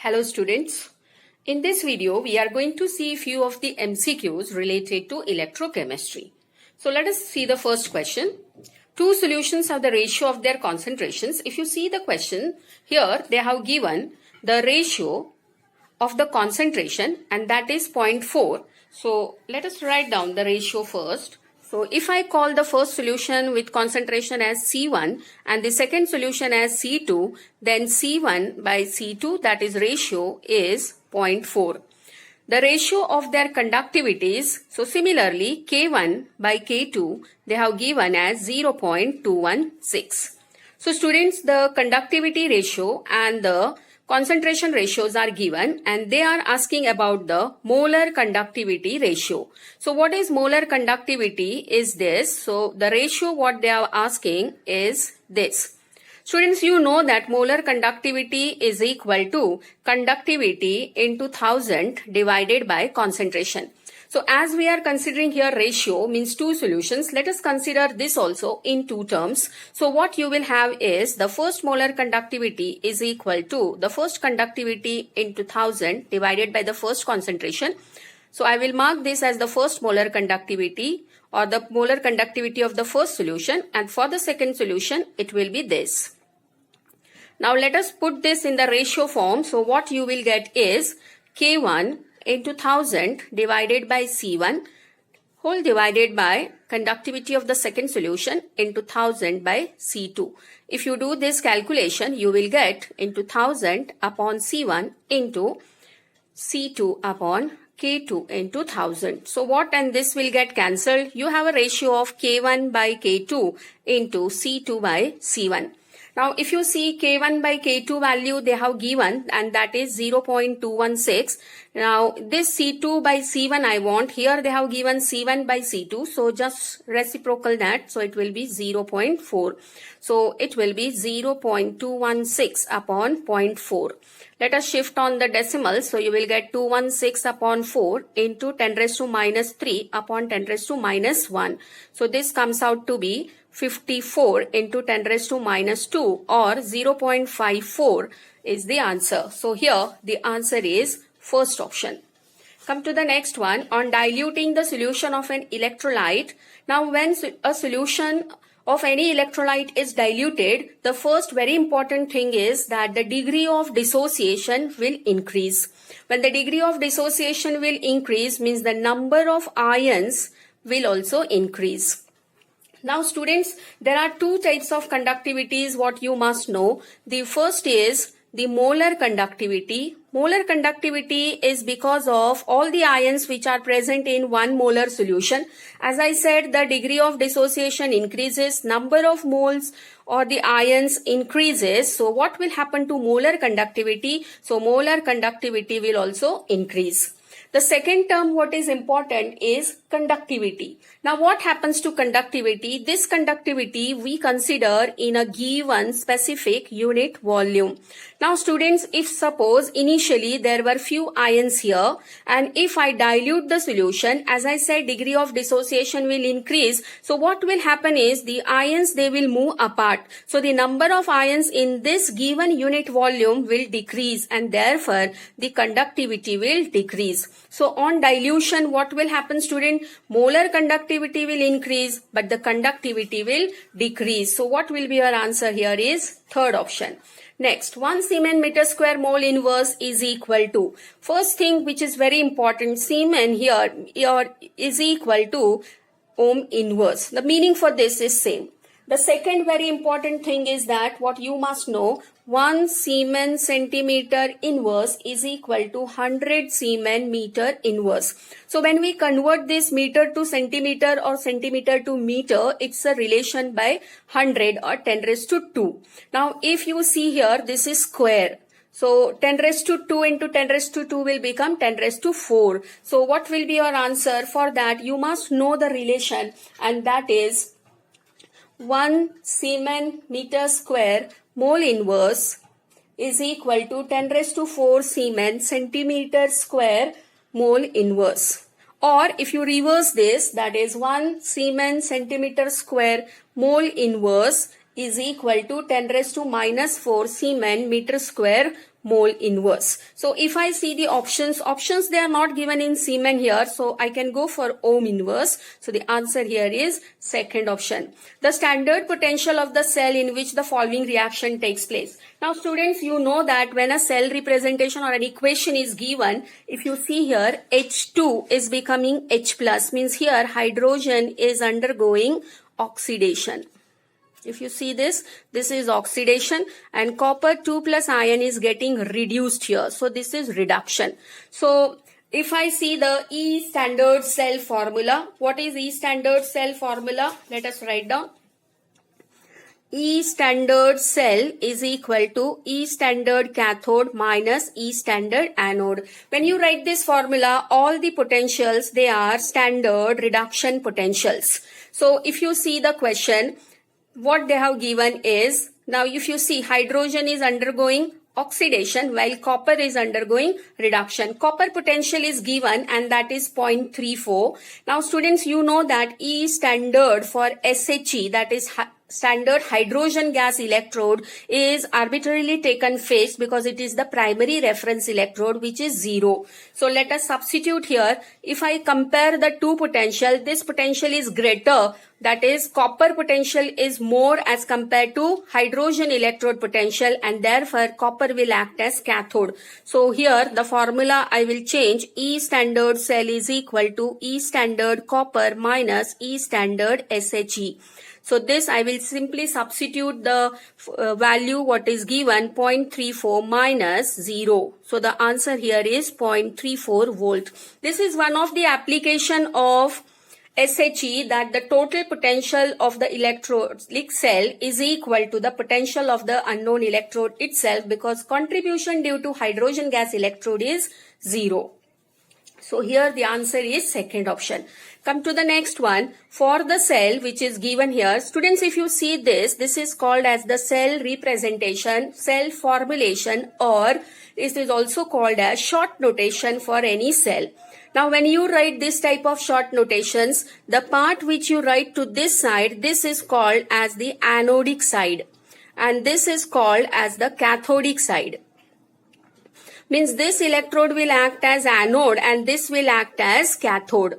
Hello students. In this video, we are going to see few of the MCQs related to electrochemistry. So let us see the first question. Two solutions have the ratio of their concentrations. If you see the question, here they have given the ratio of the concentration and that is 0.4. So let us write down the ratio first. So if I call the first solution with concentration as C1 and the second solution as C2, then C1 by C2, that is ratio, is 0.4. The ratio of their conductivities, so similarly K1 by K2, they have given as 0.216. So students, the conductivity ratio and the concentration ratios are given and they are asking about the molar conductivity ratio. So what is molar conductivity is this. So the ratio what they are asking is this. Students, you know that molar conductivity is equal to conductivity into 1000 divided by concentration. So as we are considering here ratio means two solutions, let us consider this also in two terms. So what you will have is the first molar conductivity is equal to the first conductivity into 1000 divided by the first concentration. So I will mark this as the first molar conductivity or the molar conductivity of the first solution, and for the second solution it will be this. Now let us put this in the ratio form. So what you will get is K1 into 1000 divided by C1 whole divided by conductivity of the second solution into 1000 by C2. If you do this calculation, you will get into 1000 upon C1 into C2 upon K2 into 1000. So what and this will get cancelled? You have a ratio of K1 by K2 into C2 by C1. Now, if you see K1 by K2 value they have given and that is 0.216. Now, this C2 by C1 I want. Here they have given C1 by C2. So, just reciprocal that. So, it will be 0.4. So, it will be 0.216 upon 0.4. Let us shift on the decimals. So, you will get 216 upon 4 into 10 raised to minus 3 upon 10 raised to minus 1. So, this comes out to be 54 into 10 raised to minus 2 or 0.54 is the answer. So here the answer is first option. Come to the next one on diluting the solution of an electrolyte. Now when a solution of any electrolyte is diluted, the first very important thing is that the degree of dissociation will increase. When the degree of dissociation will increase means the number of ions will also increase. Now students, there are two types of conductivities what you must know. The first is the molar conductivity. Molar conductivity is because of all the ions which are present in 1 molar solution. As I said, the degree of dissociation increases, number of moles or the ions increases. So what will happen to molar conductivity? So molar conductivity will also increase. The second term what is important is conductivity. Now what happens to conductivity? This conductivity we consider in a given specific unit volume. Now students, if suppose initially there were few ions here and if I dilute the solution, as I said degree of dissociation will increase. So what will happen is the ions they will move apart. So the number of ions in this given unit volume will decrease and therefore the conductivity will decrease. So on dilution, what will happen student? Molar conductivity will increase but the conductivity will decrease. So what will be your answer here is third option. Next, 1 Siemens meter square mole inverse is equal to. First thing which is very important, Siemens here is equal to ohm inverse. The meaning for this is same. The second very important thing is that what you must know, 1 Siemens centimeter inverse is equal to 100 Siemens meter inverse. So when we convert this meter to centimeter or centimeter to meter, it's a relation by 100 or 10 raised to 2. Now if you see here, this is square. So 10 raised to 2 into 10 raised to 2 will become 10 raised to 4. So what will be your answer? For that you must know the relation and that is 1 Siemens meter square mole inverse is equal to 10 raised to 4 Siemens centimeter square mole inverse. Or if you reverse this, that is 1 Siemens centimeter square mole inverse is equal to 10 raised to minus 4 Siemens meter square mole inverse. So if I see the options they are not given in Siemens here, so I can go for ohm inverse. So the answer here is second option. The standard potential of the cell in which the following reaction takes place. Now students, you know that when a cell representation or an equation is given, if you see here H2 is becoming H plus, means here hydrogen is undergoing oxidation. If you see this is oxidation, and copper 2 plus ion is getting reduced here. So this is reduction. So if I see the E standard cell formula, what is E standard cell formula? Let us write down. E standard cell is equal to E standard cathode minus E standard anode. When you write this formula, all the potentials, they are standard reduction potentials. So if you see the question, what they have given is, now if you see hydrogen is undergoing oxidation while copper is undergoing reduction. Copper potential is given and that is 0.34. Now students, you know that E standard for SHE, that is standard hydrogen gas electrode, is arbitrarily taken fixed because it is the primary reference electrode, which is 0. So let us substitute here. If I compare the two potential, this potential is greater, that is copper potential is more as compared to hydrogen electrode potential, and therefore copper will act as cathode. So here the formula I will change. E standard cell is equal to E standard copper minus E standard SHE. So this I will simply substitute the value what is given, 0.34 minus 0. So the answer here is 0.34 volt. This is one of the application of SHE, that the total potential of the electrolytic cell is equal to the potential of the unknown electrode itself, because contribution due to hydrogen gas electrode is 0. So here the answer is second option. Come to the next one. For the cell which is given here, students, if you see this is called as the cell representation, cell formulation, or this is also called as short notation for any cell. Now when you write this type of short notations, the part which you write to this side, this is called as the anodic side, and this is called as the cathodic side. Means this electrode will act as anode and this will act as cathode.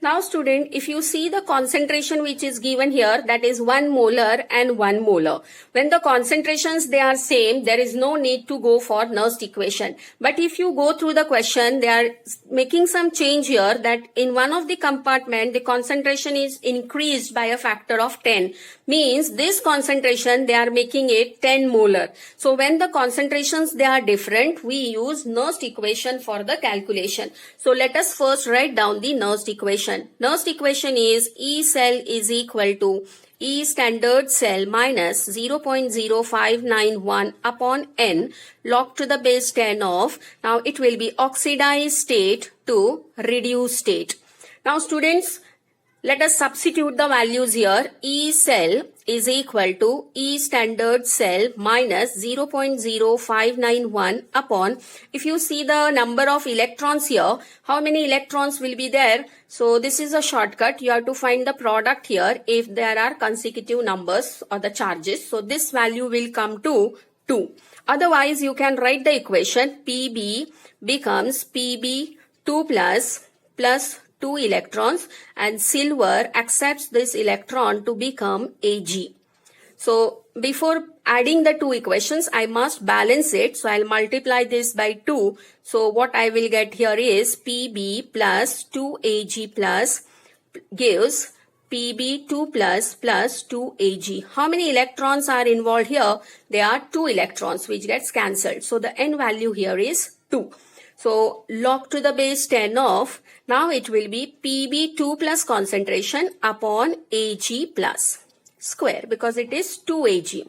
Now student, if you see the concentration which is given here, that is 1 molar and 1 molar. When the concentrations they are same, there is no need to go for Nernst equation. But if you go through the question, they are making some change here, that in one of the compartment the concentration is increased by a factor of 10. Means this concentration they are making it 10 molar. So when the concentrations they are different, we use Nernst equation for the calculation. So let us first write down the Nernst equation. Nernst equation is E cell is equal to E standard cell minus 0.0591 upon N log to the base 10 of, now it will be oxidized state to reduced state. Now students, let us substitute the values here. E cell is equal to E standard cell minus 0.0591 upon, if you see the number of electrons here, how many electrons will be there? So this is a shortcut. You have to find the product here if there are consecutive numbers or the charges. So this value will come to 2. Otherwise, you can write the equation. Pb becomes Pb 2 plus 2 electrons, and silver accepts this electron to become Ag. So before adding the two equations, I must balance it. So I'll multiply this by 2. So what I will get here is Pb plus 2Ag plus gives Pb 2 plus 2Ag. How many electrons are involved here? There are 2 electrons which gets cancelled. So the N value here is 2. So log to the base 10 of, now it will be Pb 2 plus concentration upon Ag plus square, because it is 2Ag.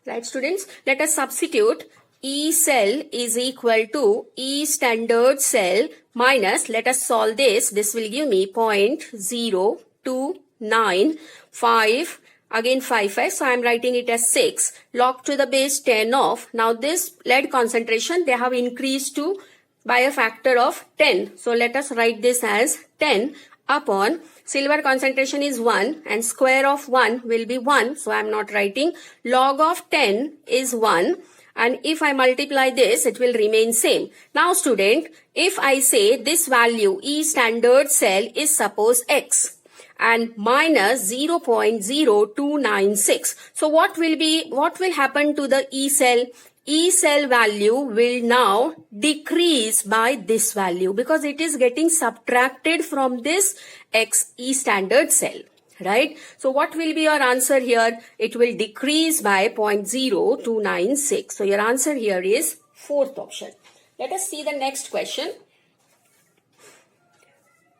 Right students, let us substitute. E cell is equal to E standard cell minus, let us solve this. This will give me 0.0295, again 5, so I am writing it as 6, log to the base 10 of, now this lead concentration they have increased to by a factor of 10. So let us write this as 10 upon, silver concentration is 1 and square of 1 will be 1. So I am not writing, log of 10 is 1 and if I multiply this, it will remain same. Now student, if I say this value E standard cell is suppose X and minus 0.0296. So what will happen to the E cell? E cell value will now decrease by this value because it is getting subtracted from this X E standard cell. Right? So what will be your answer here? It will decrease by 0.0296. So your answer here is fourth option. Let us see the next question.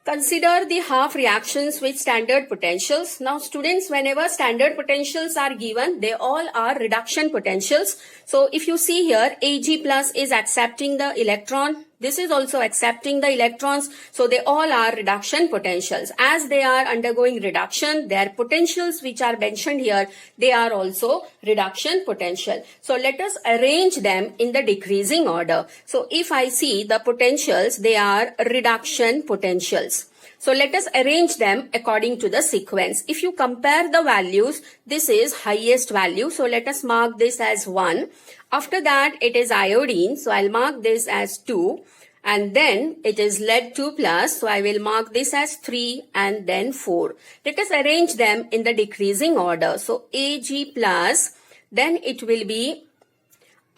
Consider the half reactions with standard potentials. Now students, whenever standard potentials are given, they all are reduction potentials. So if you see here, Ag plus is accepting the electron. This is also accepting the electrons. So they all are reduction potentials. As they are undergoing reduction, their potentials which are mentioned here, they are also reduction potential. So let us arrange them in the decreasing order. So if I see the potentials, they are reduction potentials. So let us arrange them according to the sequence. If you compare the values, this is highest value. So let us mark this as 1. After that, it is iodine. So I'll mark this as 2. And then it is lead 2 plus. So I will mark this as 3 and then 4. Let us arrange them in the decreasing order. So Ag plus, then it will be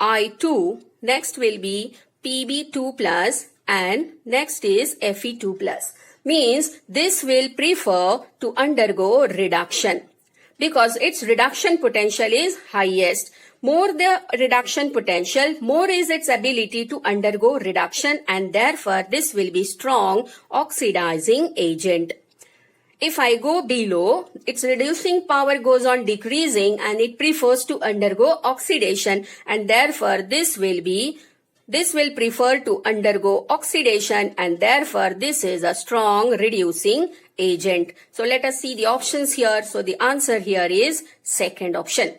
I2. Next will be Pb2 plus and next is Fe2 plus. Means this will prefer to undergo reduction because its reduction potential is highest. More the reduction potential, more is its ability to undergo reduction, and therefore this will be strong oxidizing agent. If I go below, its reducing power goes on decreasing and it prefers to undergo oxidation, and therefore this will prefer to undergo oxidation, and therefore this is a strong reducing agent. So let us see the options here. So the answer here is second option.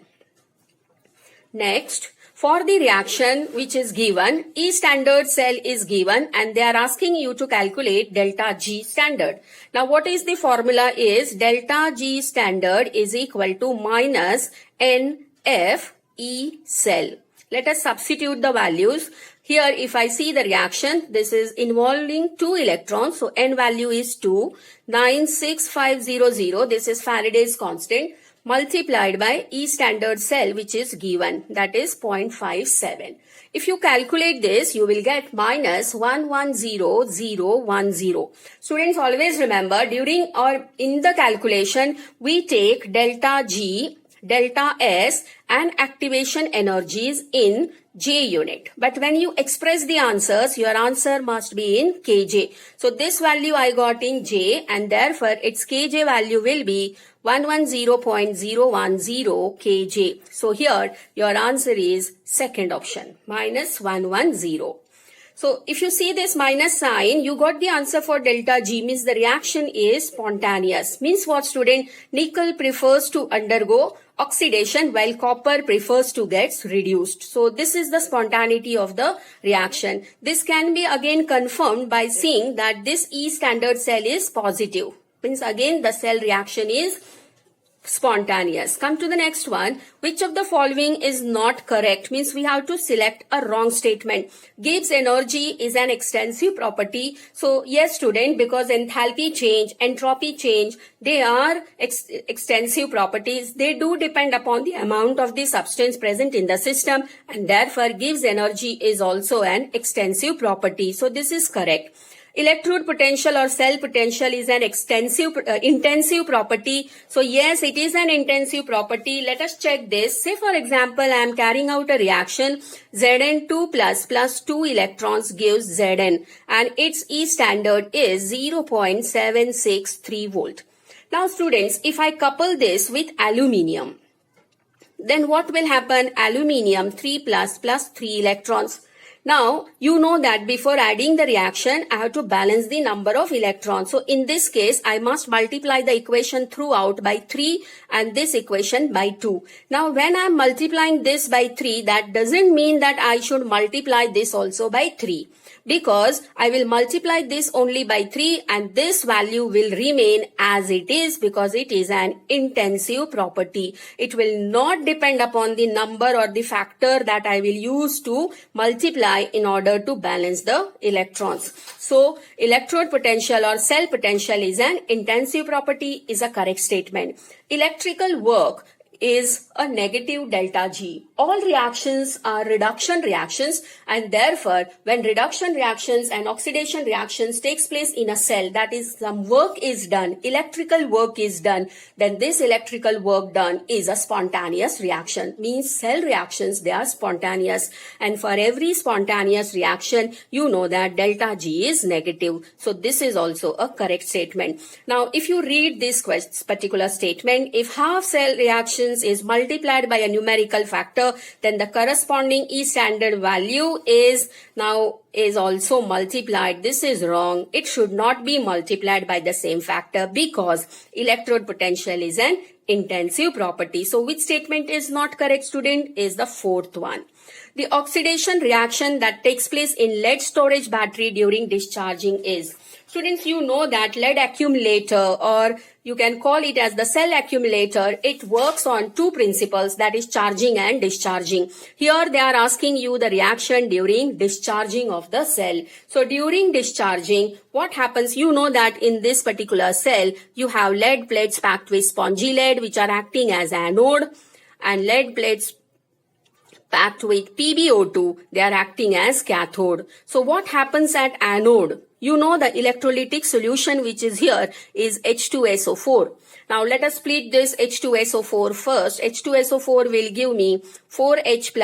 Next, for the reaction which is given, E standard cell is given and they are asking you to calculate delta G standard. Now what is the formula is delta G standard is equal to minus NF E cell. Let us substitute the values. Here if I see the reaction, this is involving 2 electrons. So N value is 2, 96500, this is Faraday's constant, multiplied by E standard cell which is given, that is 0.57. If you calculate this, you will get minus 110010. Students, always remember during or in the calculation, we take delta G, delta S and activation energies in J unit. But when you express the answers, your answer must be in kJ. So this value I got in J and therefore its kJ value will be 110.010 kJ. So here your answer is second option, minus 110. So if you see this minus sign, you got the answer for delta G, means the reaction is spontaneous. Means what, student? Nickel prefers to undergo oxidation while copper prefers to get reduced. So this is the spontaneity of the reaction. This can be again confirmed by seeing that this E standard cell is positive. Means again the cell reaction is spontaneous. Come to the next one. Which of the following is not correct? Means we have to select a wrong statement. Gibbs energy is an extensive property. So yes, student, because enthalpy change, entropy change, they are extensive properties. They do depend upon the amount of the substance present in the system, and therefore Gibbs energy is also an extensive property. So this is correct. Electrode potential or cell potential is an intensive property. So yes, it is an intensive property. Let us check this. Say for example, I am carrying out a reaction. Zn2 plus 2 electrons gives Zn and its E standard is 0.763 volt. Now students, if I couple this with aluminium, then what will happen? Aluminium 3 plus 3 electrons. Now, you know that before adding the reaction, I have to balance the number of electrons. So, in this case, I must multiply the equation throughout by 3 and this equation by 2. Now, when I am multiplying this by 3, that doesn't mean that I should multiply this also by 3. Because I will multiply this only by 3 and this value will remain as it is because it is an intensive property. It will not depend upon the number or the factor that I will use to multiply in order to balance the electrons. So, electrode potential or cell potential is an intensive property is a correct statement. Electrical work is a negative delta G. All reactions are reduction reactions and therefore when reduction reactions and oxidation reactions takes place in a cell, that is some work is done, electrical work is done, then this electrical work done is a spontaneous reaction. Means cell reactions, they are spontaneous and for every spontaneous reaction you know that delta G is negative. So this is also a correct statement. Now if you read this particular statement, if half cell reactions is multiplied by a numerical factor, then the corresponding E standard value is also multiplied. This is wrong. It should not be multiplied by the same factor because electrode potential is an intensive property. So which statement is not correct, student? Is the fourth one. The oxidation reaction that takes place in lead storage battery during discharging is, students, you know that lead accumulator, or you can call it as the cell accumulator, it works on two principles, that is charging and discharging. Here they are asking you the reaction during discharging of the cell. So during discharging, what happens? You know that in this particular cell, you have lead plates packed with spongy lead which are acting as anode and lead plates packed with PbO2, they are acting as cathode. So what happens at anode? You know the electrolytic solution which is here is H2SO4. Now let us split this H2SO4 first. H2SO4 will give me 4H++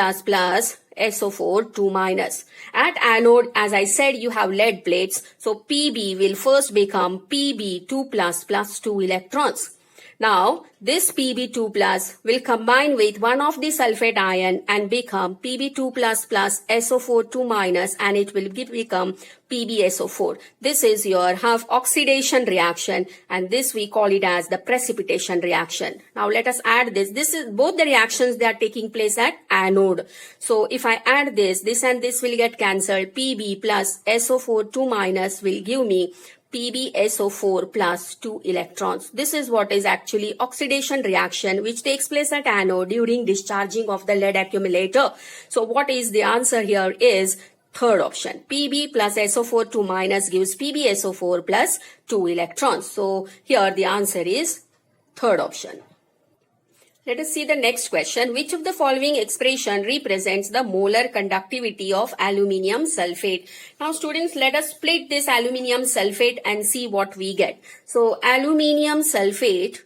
SO4 2-. At anode, as I said, you have lead plates. So Pb will first become Pb2++ 2 electrons. Now, this Pb2+ will combine with one of the sulfate ion and become Pb2++ SO4 2- and it will become PbSO4. This is your half oxidation reaction and this we call it as the precipitation reaction. Now let us add this. This is both the reactions they are taking place at anode. So if I add this and this will get cancelled. Pb plus SO4 2- will give me PbSO4 plus 2 electrons. This is what is actually oxidation reaction which takes place at anode during discharging of the lead accumulator. So what is the answer here is third option. Pb plus SO4 2- gives PbSO4 plus 2 electrons. So here the answer is third option. Let us see the next question. Which of the following expression represents the molar conductivity of aluminium sulfate? Now students, let us split this aluminium sulfate and see what we get. So aluminium sulfate,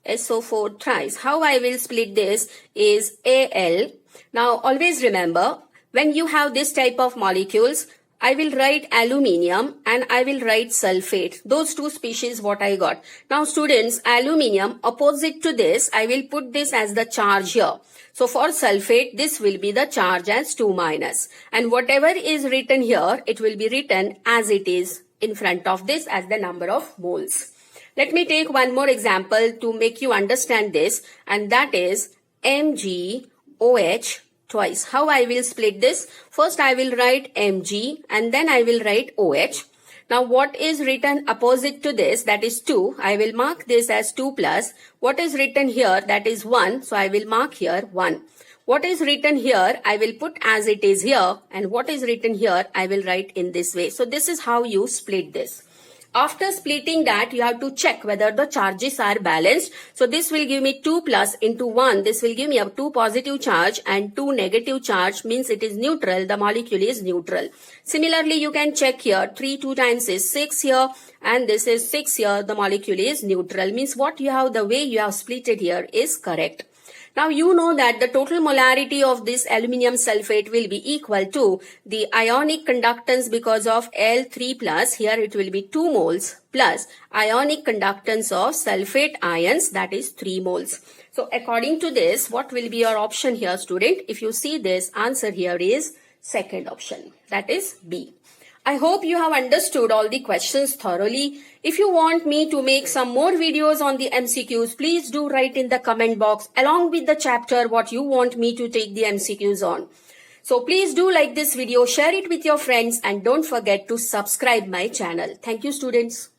SO4 thrice. How I will split this is Al. Now always remember, when you have this type of molecules, I will write aluminium and I will write sulfate. Those two species what I got. Now students, aluminium opposite to this, I will put this as the charge here. So for sulfate, this will be the charge as 2-. And whatever is written here, it will be written as it is in front of this as the number of moles. Let me take one more example to make you understand this, and that is MgOH twice. How I will split this? First I will write Mg and then I will write OH. Now what is written opposite to this, that is 2. I will mark this as 2 plus. What is written here, that is 1. So I will mark here 1. What is written here, I will put as it is here, and what is written here, I will write in this way. So this is how you split this. After splitting that, you have to check whether the charges are balanced. So this will give me 2 plus into 1. This will give me a 2 positive charge and 2 negative charge, means it is neutral. The molecule is neutral. Similarly, you can check here. 3 2 times is 6 here and this is 6 here. The molecule is neutral. Means what you have, the way you have split it here is correct. Now you know that the total molarity of this aluminium sulfate will be equal to the ionic conductance because of Al3 plus, here it will be 2 moles, plus ionic conductance of sulfate ions, that is 3 moles. So according to this, what will be your option here, student? If you see this, answer here is second option, that is B. I hope you have understood all the questions thoroughly. If you want me to make some more videos on the MCQs, please do write in the comment box along with the chapter what you want me to take the MCQs on. So please do like this video, share it with your friends, and don't forget to subscribe my channel. Thank you, students.